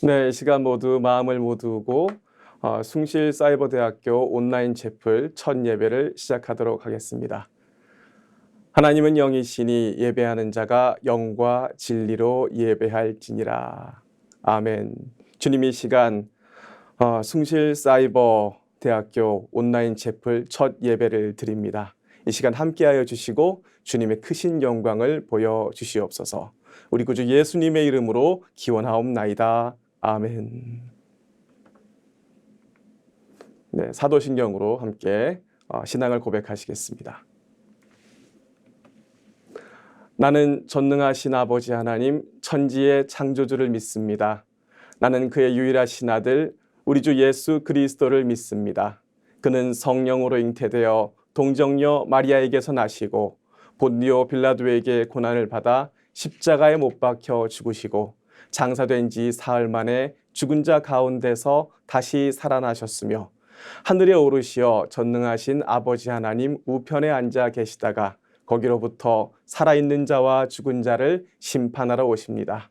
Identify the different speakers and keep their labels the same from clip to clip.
Speaker 1: 네, 이 시간 모두 마음을 모두고 숭실사이버대학교 온라인 채플 첫 예배를 시작하도록 하겠습니다. 하나님은 영이시니 예배하는 자가 영과 진리로 예배할지니라. 아멘. 주님, 이 시간 숭실사이버대학교 온라인 채플 첫 예배를 드립니다. 이 시간 함께하여 주시고 주님의 크신 영광을 보여주시옵소서. 우리 구주 예수님의 이름으로 기원하옵나이다. 아멘. 네, 사도신경으로 함께 신앙을 고백하시겠습니다. 나는 전능하신 아버지 하나님, 천지의 창조주를 믿습니다. 나는 그의 유일하신 아들, 우리 주 예수 그리스도를 믿습니다. 그는 성령으로 잉태되어 동정녀 마리아에게서 나시고 본디오 빌라도에게 고난을 받아 십자가에 못 박혀 죽으시고 장사된 지 사흘 만에 죽은 자 가운데서 다시 살아나셨으며 하늘에 오르시어 전능하신 아버지 하나님 우편에 앉아 계시다가 거기로부터 살아있는 자와 죽은 자를 심판하러 오십니다.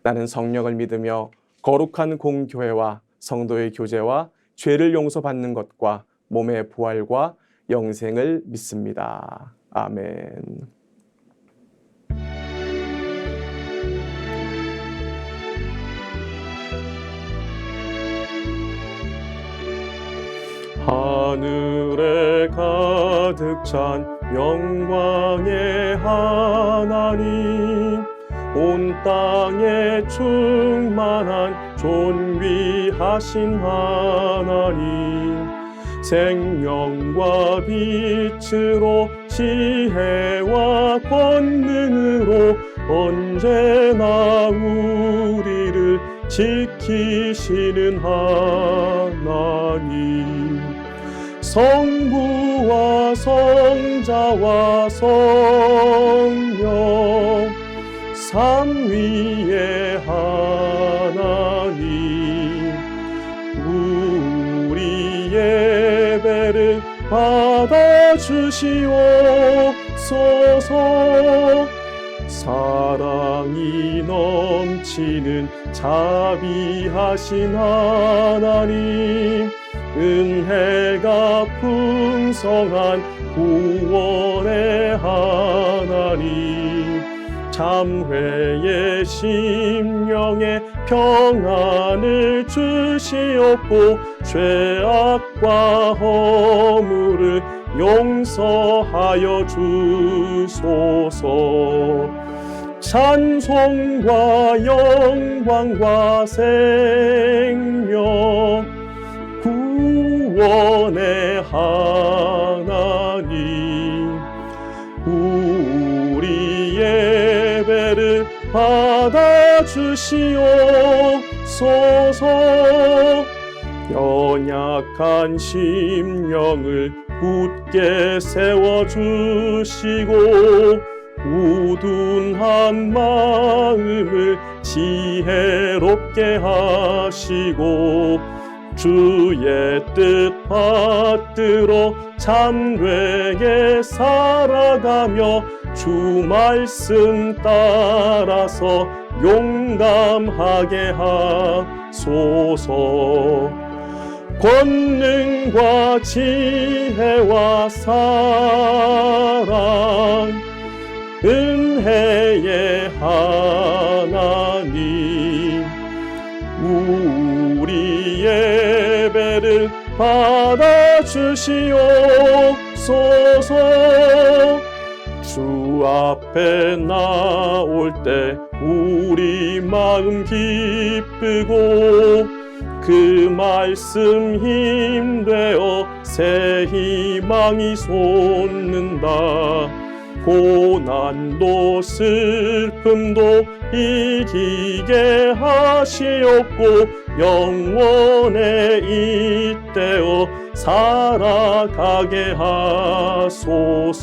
Speaker 1: 나는 성령을 믿으며 거룩한 공교회와 성도의 교제와 죄를 용서받는 것과 몸의 부활과 영생을 믿습니다. 아멘. 하늘에 가득 찬 영광의 하나님, 온 땅에 충만한 존귀하신 하나님, 생명과 빛으로 지혜와 권능으로 언제나 우리를 지키시는 하나님, 성부와 성자와 성령 삼위의 하나님, 우리 예배를 받아주시옵소서. 사랑이 넘치는 자비하신 하나님, 은혜가 풍성한 구원의 하나님, 참회의 심령에 평안을 주시옵고 죄악과 허물을 용서하여 주소서. 찬송과 영광과 생명 구원의 하나님, 우리 예배를 받아주시옵소서. 연약한 심령을 굳게 세워주시고 우둔한 마음을 지혜롭게 하시고 주의 뜻 받들어 참되게 살아가며 주 말씀 따라서 용감하게 하소서. 권능과 지혜와 사랑 은혜의 하나님, 우리 예배를 받아주시옵소서. 주 앞에 나올 때 우리 마음 기쁘고 그 말씀 힘되어 새 희망이 솟는다. 고난도 슬픔도 이기게 하시옵고 영원에 잇대어 살아가게 하소서.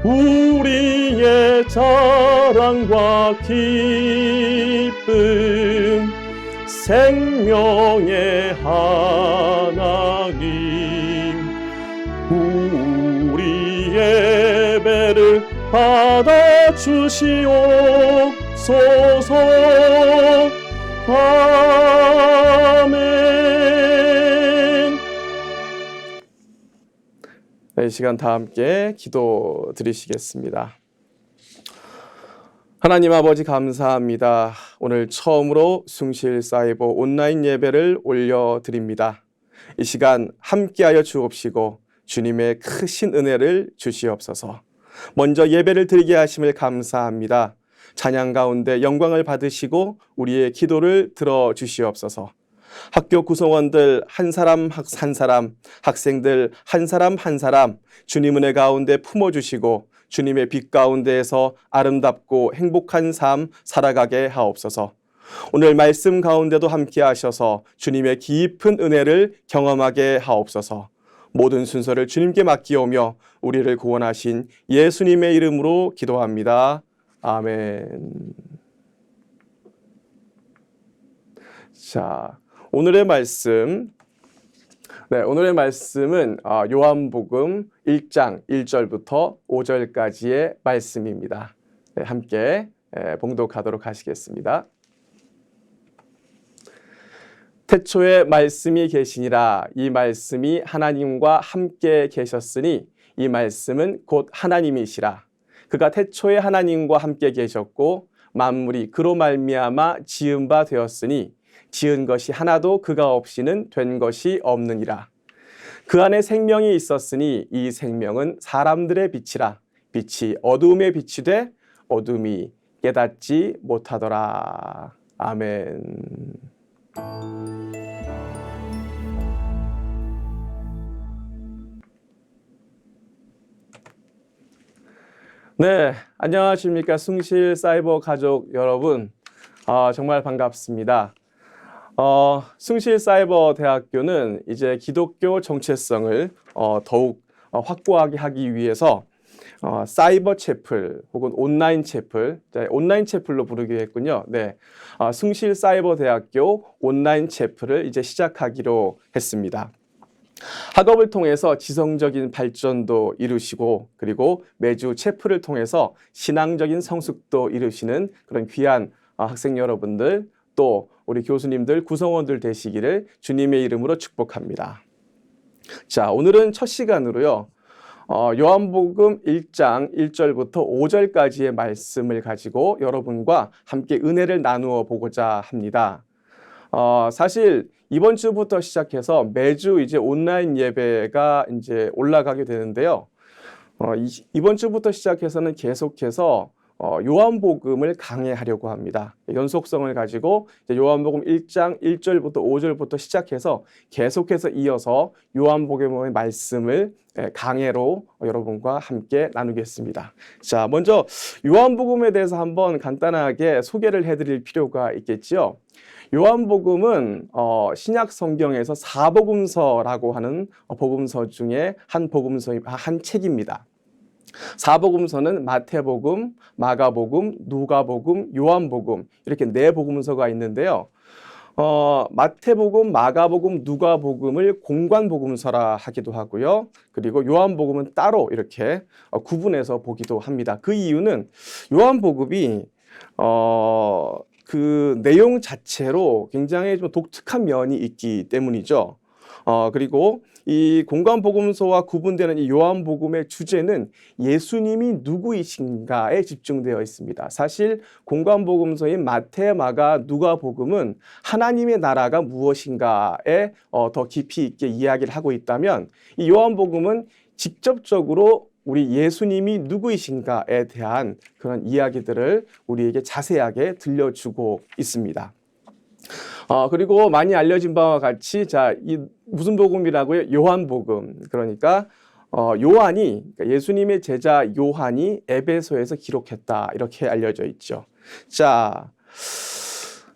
Speaker 1: 우리의 자랑과 기쁨 생명의 하나님, 우리 예배를 받아주시옵소서. 아멘. 이 시간 다 함께 기도 드리시겠습니다. 하나님 아버지 감사합니다. 오늘 처음으로 숭실사이버 온라인 예배를 올려드립니다. 이 시간 함께하여 주옵시고 주님의 크신 은혜를 주시옵소서. 먼저 예배를 드리게 하심을 감사합니다. 찬양 가운데 영광을 받으시고 우리의 기도를 들어주시옵소서. 학교 구성원들 한 사람 한 사람, 학생들 한 사람 한 사람 주님 은혜 가운데 품어주시고 주님의 빛 가운데에서 아름답고 행복한 삶 살아가게 하옵소서. 오늘 말씀 가운데도 함께 하셔서 주님의 깊은 은혜를 경험하게 하옵소서. 모든 순서를 주님께 맡기오며 우리를 구원하신 예수님의 이름으로 기도합니다. 아멘. 자, 오늘의 말씀은 요한복음 1장 1절부터 5절까지의 말씀입니다. 함께 봉독하도록 하시겠습니다. 태초에 말씀이 계시니라. 이 말씀이 하나님과 함께 계셨으니 이 말씀은 곧 하나님이시라. 그가 태초에 하나님과 함께 계셨고 만물이 그로 말미암아 지은 바 되었으니 지은 것이 하나도 그가 없이는 된 것이 없느니라. 그 안에 생명이 있었으니 이 생명은 사람들의 빛이라. 빛이 어두움에 비치되 어둠이 깨닫지 못하더라. 아멘. 네, 안녕하십니까 숭실 사이버 가족 여러분. 정말 반갑습니다. 숭실사이버대학교는 이제 기독교 정체성을 더욱 확고하게 하기 위해서 사이버 채플 혹은 온라인 채플, 온라인 채플로 부르기로 했군요. 네, 숭실사이버대학교 온라인 채플을 이제 시작하기로 했습니다. 학업을 통해서 지성적인 발전도 이루시고 그리고 매주 채플을 통해서 신앙적인 성숙도 이루시는 그런 귀한 학생 여러분들 또 우리 교수님들 구성원들 되시기를 주님의 이름으로 축복합니다. 자, 오늘은 첫 시간으로요. 요한복음 1장 1절부터 5절까지의 말씀을 가지고 여러분과 함께 은혜를 나누어 보고자 합니다. 사실 이번 주부터 시작해서 매주 이제 온라인 예배가 이제 올라가게 되는데요. 이번 주부터 시작해서는 계속해서 요한복음을 강해하려고 합니다. 연속성을 가지고 이제 요한복음 1장 1절부터 5절부터 시작해서 계속해서 이어서 요한복음의 말씀을 강해로 여러분과 함께 나누겠습니다. 자, 먼저 요한복음에 대해서 한번 간단하게 소개를 해드릴 필요가 있겠지요. 요한복음은 신약 성경에서 사복음서라고 하는 복음서 중에 한 책입니다. 사복음서는 마태복음, 마가복음, 누가복음, 요한복음 이렇게 네 복음서가 있는데요. 마태복음, 마가복음, 누가복음을 공관복음서라 하기도 하고요. 그리고 요한복음은 따로 이렇게 구분해서 보기도 합니다. 그 이유는 요한복음이 그 내용 자체로 굉장히 좀 독특한 면이 있기 때문이죠. 그리고 이 공관복음서와 구분되는 이 요한복음의 주제는 예수님이 누구이신가에 집중되어 있습니다. 사실 공관복음서인 마태, 마가, 누가복음은 하나님의 나라가 무엇인가에 더 깊이 있게 이야기를 하고 있다면 이 요한복음은 직접적으로 우리 예수님이 누구이신가에 대한 그런 이야기들을 우리에게 자세하게 들려주고 있습니다. 그리고 많이 알려진 바와 같이 이 무슨 복음이라고요? 요한복음. 그러니까 요한이 그러니까 예수님의 제자 요한이 에베소에서 기록했다 이렇게 알려져 있죠. 자,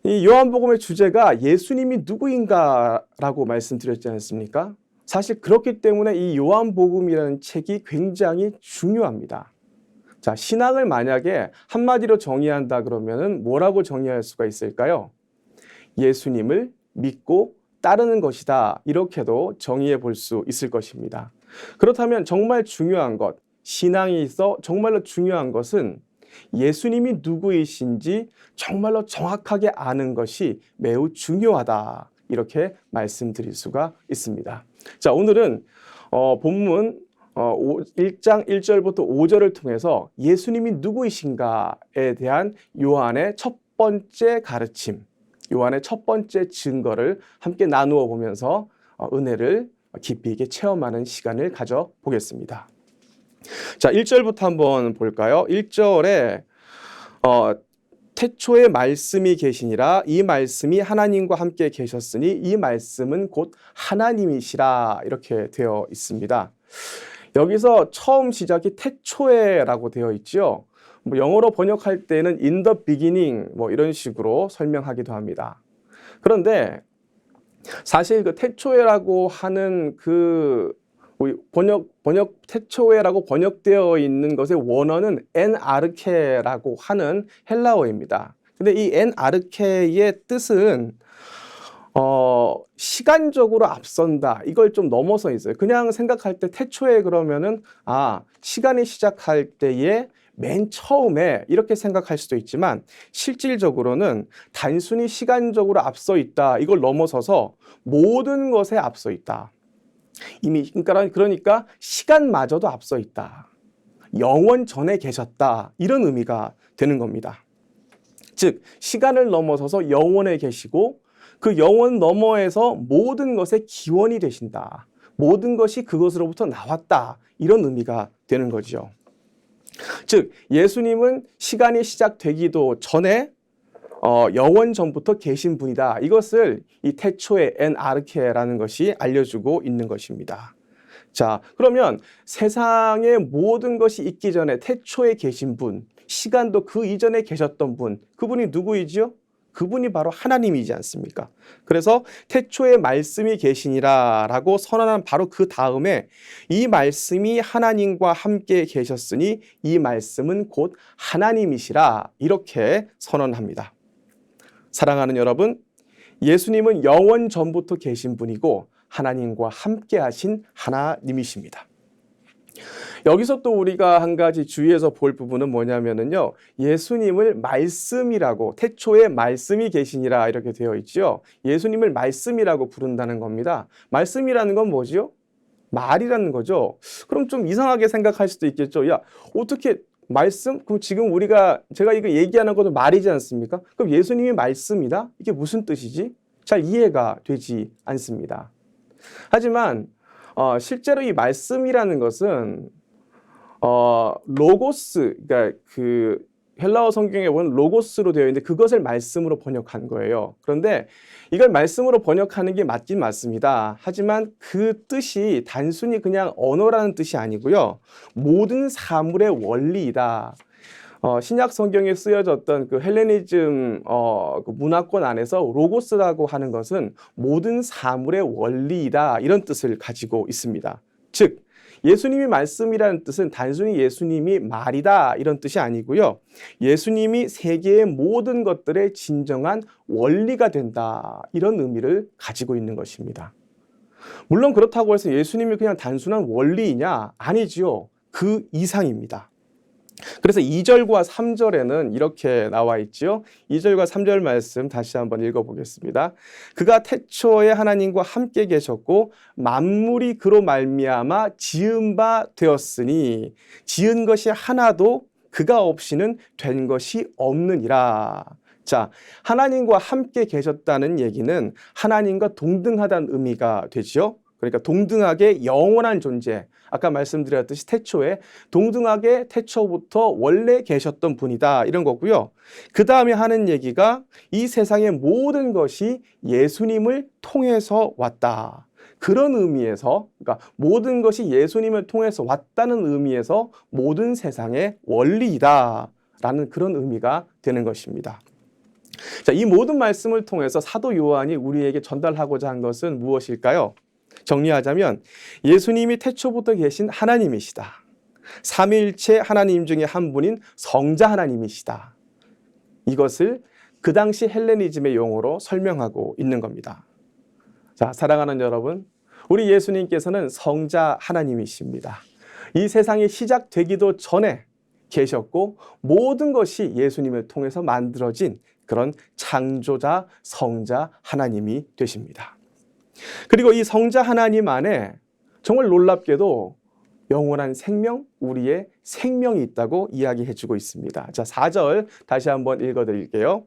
Speaker 1: 이 요한복음의 주제가 예수님이 누구인가라고 말씀드렸지 않습니까? 사실 그렇기 때문에 이 요한복음이라는 책이 굉장히 중요합니다. 자, 신앙을 만약에 한마디로 정의한다 그러면은 뭐라고 정의할 수가 있을까요? 예수님을 믿고 따르는 것이다. 이렇게도 정의해 볼 수 있을 것입니다. 그렇다면 정말 중요한 것, 신앙이 있어 정말로 중요한 것은 예수님이 누구이신지 정말로 정확하게 아는 것이 매우 중요하다. 이렇게 말씀드릴 수가 있습니다. 자, 오늘은 본문 1장 1절부터 5절을 통해서 예수님이 누구이신가에 대한 요한의 첫 번째 가르침, 요한의 첫 번째 증거를 함께 나누어 보면서 은혜를 깊이 있게 체험하는 시간을 가져보겠습니다. 자, 1절부터 한번 볼까요? 1절에 태초에 말씀이 계시니라 이 말씀이 하나님과 함께 계셨으니 이 말씀은 곧 하나님이시라 이렇게 되어 있습니다. 여기서 처음 시작이 태초에라고 되어 있죠. 영어로 번역할 때는 in the beginning 이런 식으로 설명하기도 합니다. 그런데 사실 그 태초에라고 하는 그 번역 태초에라고 번역되어 있는 것의 원어는 엔 아르케라고 하는 헬라어입니다. 근데 이 엔 아르케의 뜻은 시간적으로 앞선다. 이걸 좀 넘어서 있어요. 그냥 생각할 때 태초에 그러면은 시간이 시작할 때에 맨 처음에 이렇게 생각할 수도 있지만 실질적으로는 단순히 시간적으로 앞서 있다. 이걸 넘어서서 모든 것에 앞서 있다. 이미 그러니까 시간마저도 앞서 있다. 영원 전에 계셨다. 이런 의미가 되는 겁니다. 즉 시간을 넘어서서 영원에 계시고 그 영원 너머에서 모든 것의 기원이 되신다. 모든 것이 그것으로부터 나왔다. 이런 의미가 되는 거죠. 즉 예수님은 시간이 시작되기도 전에 영원 전부터 계신 분이다. 이것을 이 태초의 엔 아르케라는 것이 알려주고 있는 것입니다. 자, 그러면 세상의 모든 것이 있기 전에 태초에 계신 분, 시간도 그 이전에 계셨던 분, 그분이 누구이지요? 그분이 바로 하나님이지 않습니까? 그래서 태초에 말씀이 계시니라 라고 선언한 바로 그 다음에 이 말씀이 하나님과 함께 계셨으니 이 말씀은 곧 하나님이시라 이렇게 선언합니다. 사랑하는 여러분, 예수님은 영원 전부터 계신 분이고 하나님과 함께 하신 하나님이십니다. 여기서 또 우리가 한 가지 주의해서 볼 부분은 뭐냐면요. 예수님을 말씀이라고 태초에 말씀이 계시니라 이렇게 되어 있죠. 예수님을 말씀이라고 부른다는 겁니다. 말씀이라는 건 뭐지요? 말이라는 거죠. 그럼 좀 이상하게 생각할 수도 있겠죠. 야, 어떻게 말씀? 그럼 지금 제가 이거 얘기하는 것도 말이지 않습니까? 그럼 예수님이 말씀이다? 이게 무슨 뜻이지? 잘 이해가 되지 않습니다. 하지만 실제로 이 말씀이라는 것은 로고스, 그러니까 그 헬라어 성경에 보면 로고스로 되어 있는데 그것을 말씀으로 번역한 거예요. 그런데 이걸 말씀으로 번역하는 게 맞긴 맞습니다. 하지만 그 뜻이 단순히 그냥 언어라는 뜻이 아니고요. 모든 사물의 원리이다. 신약 성경에 쓰여졌던 그 헬레니즘 그 문화권 안에서 로고스라고 하는 것은 모든 사물의 원리이다. 이런 뜻을 가지고 있습니다. 즉 예수님이 말씀이라는 뜻은 단순히 예수님이 말이다 이런 뜻이 아니고요. 예수님이 세계의 모든 것들의 진정한 원리가 된다 이런 의미를 가지고 있는 것입니다. 물론 그렇다고 해서 예수님이 그냥 단순한 원리이냐? 아니지요. 그 이상입니다. 그래서 2절과 3절에는 이렇게 나와 있죠. 2절과 3절 말씀 다시 한번 읽어보겠습니다. 그가 태초에 하나님과 함께 계셨고 만물이 그로 말미암아 지은 바 되었으니 지은 것이 하나도 그가 없이는 된 것이 없느니라. 자, 하나님과 함께 계셨다는 얘기는 하나님과 동등하다는 의미가 되죠. 그러니까 동등하게 영원한 존재, 아까 말씀드렸듯이 태초에 동등하게 태초부터 원래 계셨던 분이다 이런 거고요. 그 다음에 하는 얘기가 이 세상의 모든 것이 예수님을 통해서 왔다. 그런 의미에서, 그러니까 모든 것이 예수님을 통해서 왔다는 의미에서 모든 세상의 원리이다 라는 그런 의미가 되는 것입니다. 자, 이 모든 말씀을 통해서 사도 요한이 우리에게 전달하고자 한 것은 무엇일까요? 정리하자면 예수님이 태초부터 계신 하나님이시다. 삼위일체 하나님 중에 한 분인 성자 하나님이시다. 이것을 그 당시 헬레니즘의 용어로 설명하고 있는 겁니다. 자, 사랑하는 여러분, 우리 예수님께서는 성자 하나님이십니다. 이 세상이 시작되기도 전에 계셨고 모든 것이 예수님을 통해서 만들어진 그런 창조자, 성자 하나님이 되십니다. 그리고 이 성자 하나님 안에 정말 놀랍게도 영원한 생명, 우리의 생명이 있다고 이야기해주고 있습니다. 자, 4절 다시 한번 읽어드릴게요.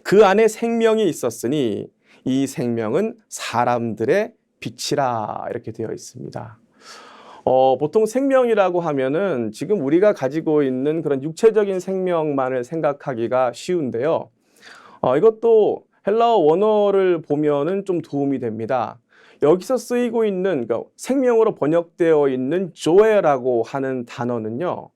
Speaker 1: 그 안에 생명이 있었으니 이 생명은 사람들의 빛이라 이렇게 되어 있습니다. 보통 생명이라고 하면은 지금 우리가 가지고 있는 그런 육체적인 생명만을 생각하기가 쉬운데요. 이것도 헬라어 원어를 보면은 좀 도움이 됩니다. 여기서 쓰이고 있는 그러니까 생명으로 번역되어 있는 조에라고 하는 단어는요.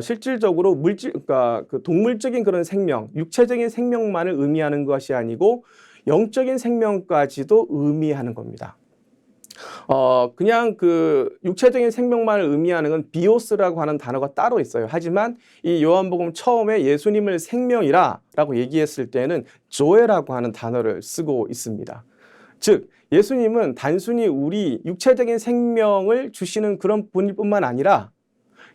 Speaker 1: 실질적으로 그러니까 그 동물적인 그런 생명, 육체적인 생명만을 의미하는 것이 아니고 영적인 생명까지도 의미하는 겁니다. 그냥 그 육체적인 생명만을 의미하는 건 비오스라고 하는 단어가 따로 있어요. 하지만 이 요한복음 처음에 예수님을 생명이라라고 얘기했을 때는 조에라고 하는 단어를 쓰고 있습니다. 즉 예수님은 단순히 우리 육체적인 생명을 주시는 그런 분일 뿐만 아니라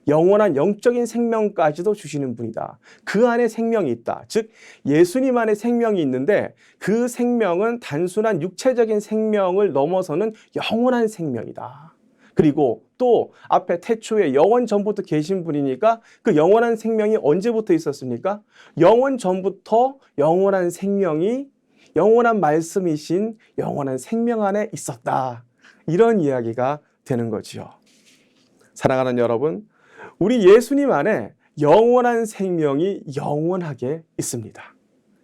Speaker 1: 영원한 영적인 생명까지도 주시는 분이다. 그 안에 생명이 있다. 즉 예수님 안에 생명이 있는데 그 생명은 단순한 육체적인 생명을 넘어서는 영원한 생명이다. 그리고 또 앞에 태초에 영원 전부터 계신 분이니까 그 영원한 생명이 언제부터 있었습니까? 영원 전부터 영원한 생명이 영원한 말씀이신 영원한 생명 안에 있었다. 이런 이야기가 되는 거지요. 사랑하는 여러분, 우리 예수님 안에 영원한 생명이 영원하게 있습니다.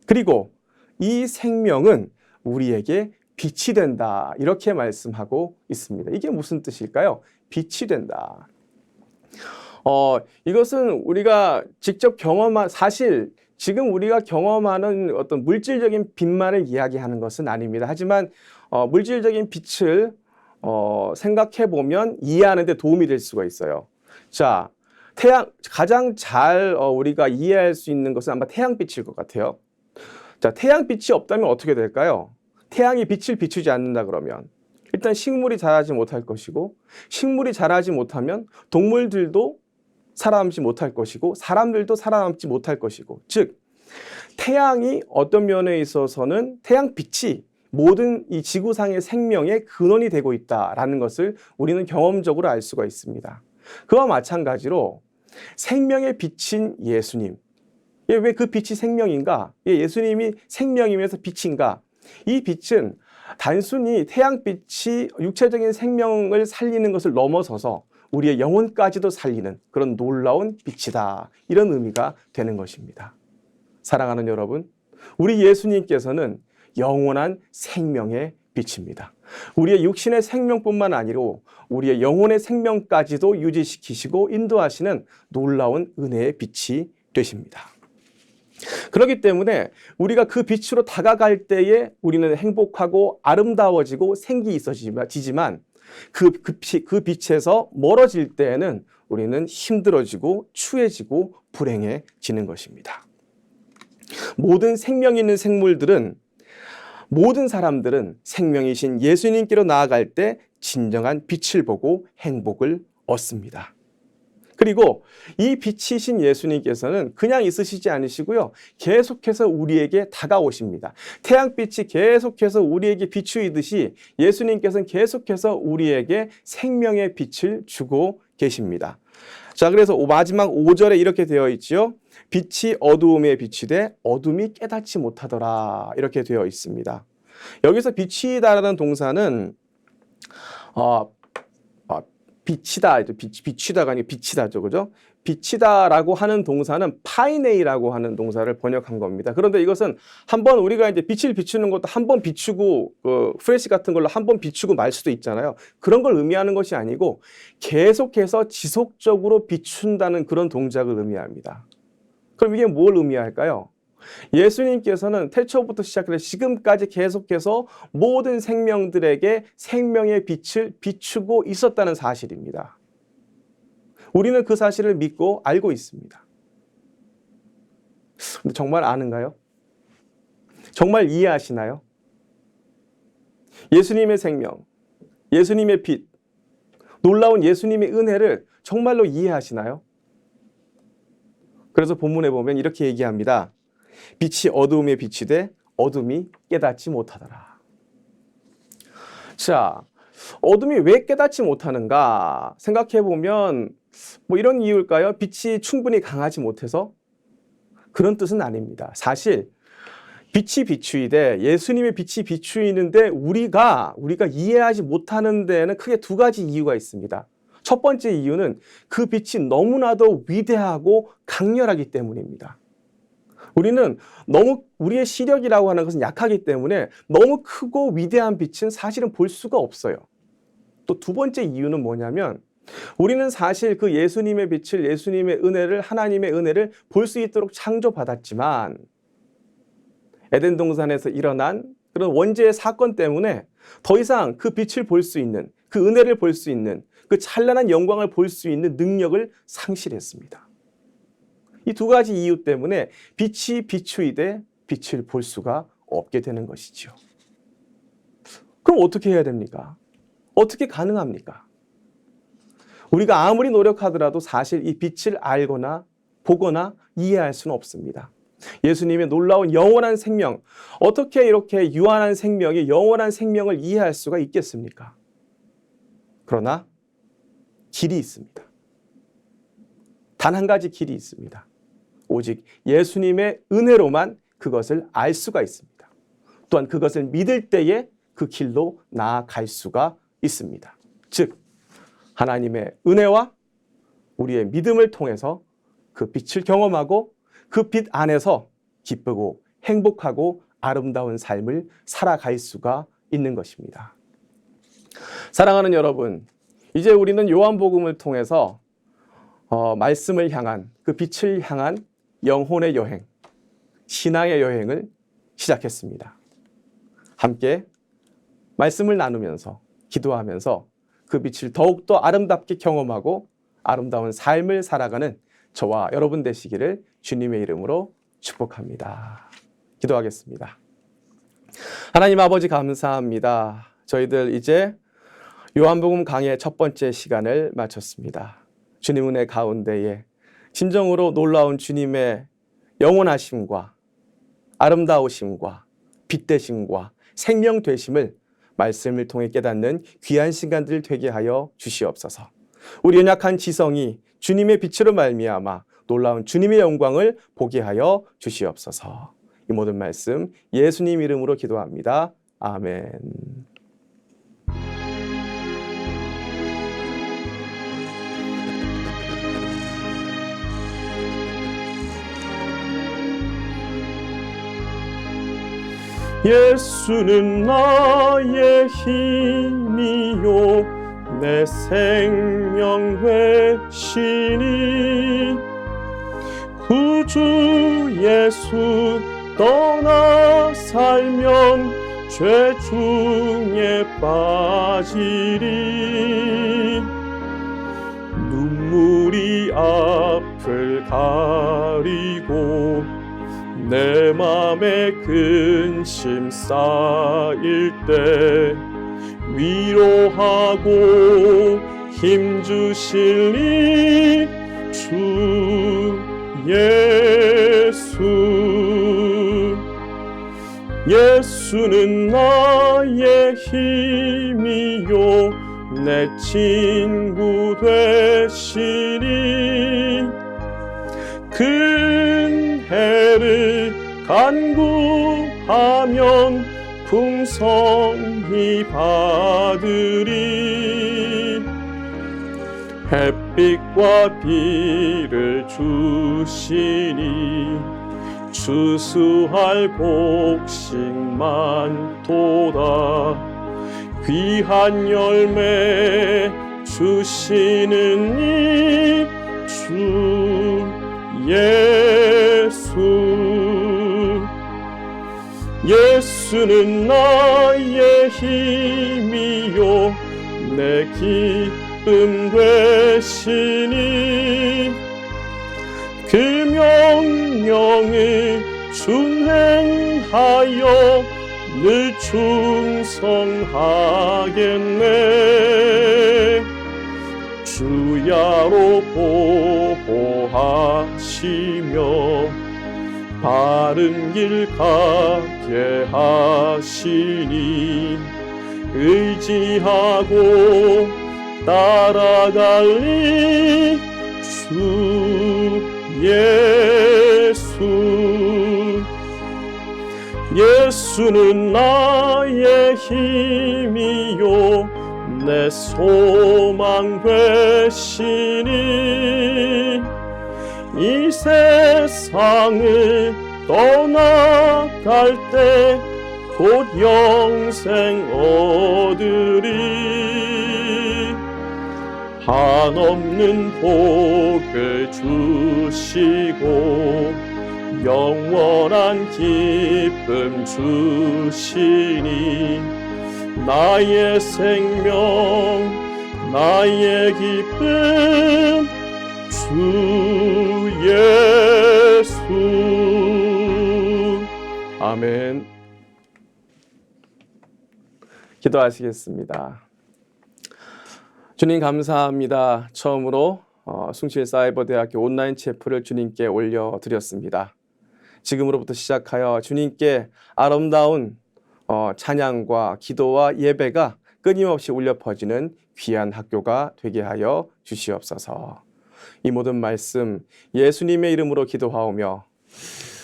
Speaker 1: 그리고 이 생명은 우리에게 빛이 된다. 이렇게 말씀하고 있습니다. 이게 무슨 뜻일까요? 빛이 된다. 이것은 우리가 직접 경험한 사실 지금 우리가 경험하는 어떤 물질적인 빛만을 이야기하는 것은 아닙니다. 하지만 물질적인 빛을 생각해 보면 이해하는 데 도움이 될 수가 있어요. 자, 가장 잘 우리가 이해할 수 있는 것은 아마 태양빛일 것 같아요. 자, 태양빛이 없다면 어떻게 될까요? 태양이 빛을 비추지 않는다 그러면 일단 식물이 자라지 못할 것이고, 식물이 자라지 못하면 동물들도 살아남지 못할 것이고, 사람들도 살아남지 못할 것이고, 즉 태양이 어떤 면에 있어서는 태양빛이 모든 이 지구상의 생명의 근원이 되고 있다라는 것을 우리는 경험적으로 알 수가 있습니다. 그와 마찬가지로 생명의 빛인 예수님. 왜 그 빛이 생명인가? 예수님이 생명이면서 빛인가? 이 빛은 단순히 태양빛이 육체적인 생명을 살리는 것을 넘어서서 우리의 영혼까지도 살리는 그런 놀라운 빛이다. 이런 의미가 되는 것입니다. 사랑하는 여러분, 우리 예수님께서는 영원한 생명의 빛입니다. 우리의 육신의 생명뿐만 아니로 우리의 영혼의 생명까지도 유지시키시고 인도하시는 놀라운 은혜의 빛이 되십니다. 그렇기 때문에 우리가 그 빛으로 다가갈 때에 우리는 행복하고 아름다워지고 생기 있어지지만 그 빛에서 멀어질 때에는 우리는 힘들어지고 추해지고 불행해지는 것입니다. 모든 생명 있는 생물들은 모든 사람들은 생명이신 예수님께로 나아갈 때 진정한 빛을 보고 행복을 얻습니다. 그리고 이 빛이신 예수님께서는 그냥 있으시지 않으시고요. 계속해서 우리에게 다가오십니다. 태양빛이 계속해서 우리에게 비추이듯이 예수님께서는 계속해서 우리에게 생명의 빛을 주고 계십니다. 자, 그래서 마지막 5절에 이렇게 되어 있지요. 빛이 어두움에 비치되 어둠이 깨닫지 못하더라. 이렇게 되어 있습니다. 여기서 비치다라는 동사는 비치다가 아니고 비치다죠, 그죠? 비치다라고 하는 동사는 파이네이라고 하는 동사를 번역한 겁니다. 그런데 이것은 한번 우리가 이제 빛을 비추는 것도 한번 비추고 프레시 같은 걸로 한번 비추고 말 수도 있잖아요. 그런 걸 의미하는 것이 아니고 계속해서 지속적으로 비춘다는 그런 동작을 의미합니다. 그럼 이게 뭘 의미할까요? 예수님께서는 태초부터 시작해서 지금까지 계속해서 모든 생명들에게 생명의 빛을 비추고 있었다는 사실입니다. 우리는 그 사실을 믿고 알고 있습니다. 근데 정말 아는가요? 정말 이해하시나요? 예수님의 생명, 예수님의 빛, 놀라운 예수님의 은혜를 정말로 이해하시나요? 그래서 본문에 보면 이렇게 얘기합니다. 빛이 어두움에 비치되 어둠이 깨닫지 못하더라. 자, 어둠이 왜 깨닫지 못하는가 생각해 보면 뭐 이런 이유일까요? 빛이 충분히 강하지 못해서? 그런 뜻은 아닙니다. 사실 빛이 비추이되 예수님의 빛이 비추이는데 우리가 이해하지 못하는 데에는 크게 두 가지 이유가 있습니다. 첫 번째 이유는 그 빛이 너무나도 위대하고 강렬하기 때문입니다. 우리는 너무 우리의 시력이라고 하는 것은 약하기 때문에 너무 크고 위대한 빛은 사실은 볼 수가 없어요. 또 두 번째 이유는 뭐냐면 우리는 사실 그 예수님의 빛을, 예수님의 은혜를, 하나님의 은혜를 볼 수 있도록 창조받았지만 에덴 동산에서 일어난 그런 원죄의 사건 때문에 더 이상 그 빛을 볼 수 있는, 그 은혜를 볼 수 있는, 그 찬란한 영광을 볼 수 있는 능력을 상실했습니다. 이 두 가지 이유 때문에 빛이 비추이되 빛을 볼 수가 없게 되는 것이죠. 그럼 어떻게 해야 됩니까? 어떻게 가능합니까? 우리가 아무리 노력하더라도 사실 이 빛을 알거나 보거나 이해할 수는 없습니다. 예수님의 놀라운 영원한 생명, 어떻게 이렇게 유한한 생명이 영원한 생명을 이해할 수가 있겠습니까? 그러나 길이 있습니다. 단 한 가지 길이 있습니다. 오직 예수님의 은혜로만 그것을 알 수가 있습니다. 또한 그것을 믿을 때에 그 길로 나아갈 수가 있습니다. 즉 하나님의 은혜와 우리의 믿음을 통해서 그 빛을 경험하고 그 빛 안에서 기쁘고 행복하고 아름다운 삶을 살아갈 수가 있는 것입니다. 사랑하는 여러분, 이제 우리는 요한복음을 통해서 말씀을 향한, 그 빛을 향한 영혼의 여행, 신앙의 여행을 시작했습니다. 함께 말씀을 나누면서 기도하면서 그 빛을 더욱더 아름답게 경험하고 아름다운 삶을 살아가는 저와 여러분 되시기를 주님의 이름으로 축복합니다. 기도하겠습니다. 하나님 아버지 감사합니다. 저희들 이제 요한복음 강의 첫 번째 시간을 마쳤습니다. 주님 은혜 가운데에 진정으로 놀라운 주님의 영원하심과 아름다우심과 빛 되심과 생명 되심을 말씀을 통해 깨닫는 귀한 시간들 되게 하여 주시옵소서. 우리 연약한 지성이 주님의 빛으로 말미암아 놀라운 주님의 영광을 보게 하여 주시옵소서. 이 모든 말씀 예수님 이름으로 기도합니다. 아멘. 예수는 나의 힘이요 내 생명 되시니 구주 예수 떠나 살면 죄 중에 빠지리 눈물이 앞을 가리고 내 맘에 근심 쌓일 때 위로하고 힘주시니 주 예수. 예수는 나의 힘이요 내 친구 되시니 근혜를 간구하면 풍성히 받으리 햇빛과 비를 주시니 추수할 곡식만 도다 귀한 열매 주시는 이 주 예수. 예수는 나의 힘이요 내 기쁨 되시니 그 명령을 준행하여 늘 충성하겠네 주야로 보호 보호하시며 바른 길 가게 하시니 의지하고 따라갈리 주 예수. 예수는 나의 힘이요 내 소망 되시니 이 세상을 떠나갈 때 곧 영생 얻으리. 한없는 복을 주시고 영원한 기쁨 주시니 나의 생명 나의 기쁨 주 예수. 아멘. 기도하시겠습니다. 주님 감사합니다. 처음으로 숭실사이버대학교 온라인 체프를 주님께 올려드렸습니다. 지금으로부터 시작하여 주님께 아름다운 찬양과 기도와 예배가 끊임없이 울려 퍼지는 귀한 학교가 되게 하여 주시옵소서. 이 모든 말씀 예수님의 이름으로 기도하오며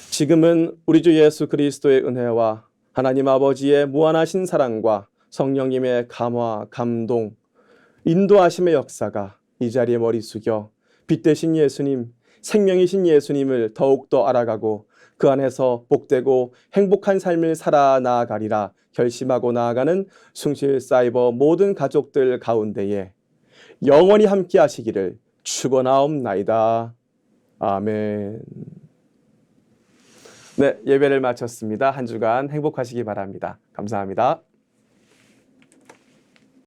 Speaker 1: 지금은 우리 주 예수 그리스도의 은혜와 하나님 아버지의 무한하신 사랑과 성령님의 감화, 감동, 인도하심의 역사가 이 자리에 머리 숙여 빛 되신 예수님, 생명이신 예수님을 더욱더 알아가고 그 안에서 복되고 행복한 삶을 살아나가리라 결심하고 나아가는 숭실사이버 모든 가족들 가운데에 영원히 함께 하시기를 축원하옵나이다. 아멘. 네, 예배를 마쳤습니다. 한 주간 행복하시기 바랍니다. 감사합니다.